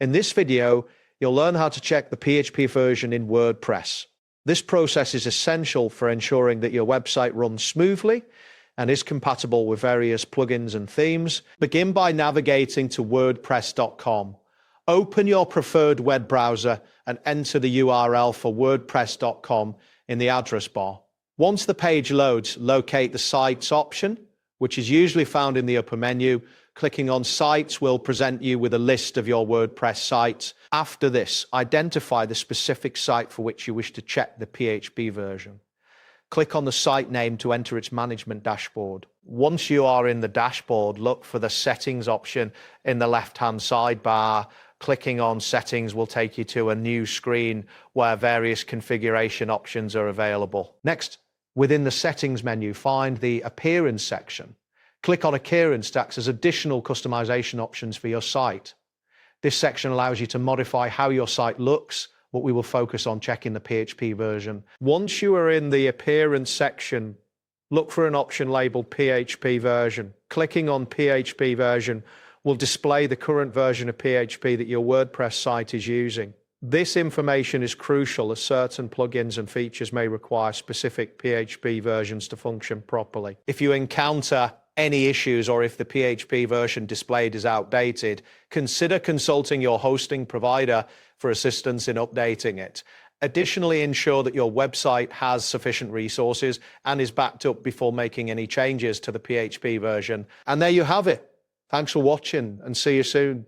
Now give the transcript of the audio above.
In this video, you'll learn how to check the PHP version in WordPress. This process is essential for ensuring that your website runs smoothly and is compatible with various plugins and themes. Begin by navigating to WordPress.com. Open your preferred web browser and enter the URL for WordPress.com in the address bar. Once the page loads, locate the Sites option, which is usually found in the upper menu. Clicking on Sites will present you with a list of your WordPress sites. After this, identify the specific site for which you wish to check the PHP version. Click on the site name to enter its management dashboard. Once you are in the dashboard, look for the Settings option in the left-hand sidebar. Clicking on Settings will take you to a new screen where various configuration options are available. Next, within the Settings menu, find the Appearance section. Click on Appearance to access additional customization options for your site. This section allows you to modify how your site looks, but we will focus on checking the PHP version. Once you are in the Appearance section, look for an option labeled PHP version. Clicking on PHP version will display the current version of PHP that your WordPress site is using. This information is crucial as certain plugins and features may require specific PHP versions to function properly. If you encounter any issues or if the PHP version displayed is outdated, consider consulting your hosting provider for assistance in updating it. Additionally, ensure that your website has sufficient resources and is backed up before making any changes to the PHP version. And there you have it. Thanks for watching and see you soon.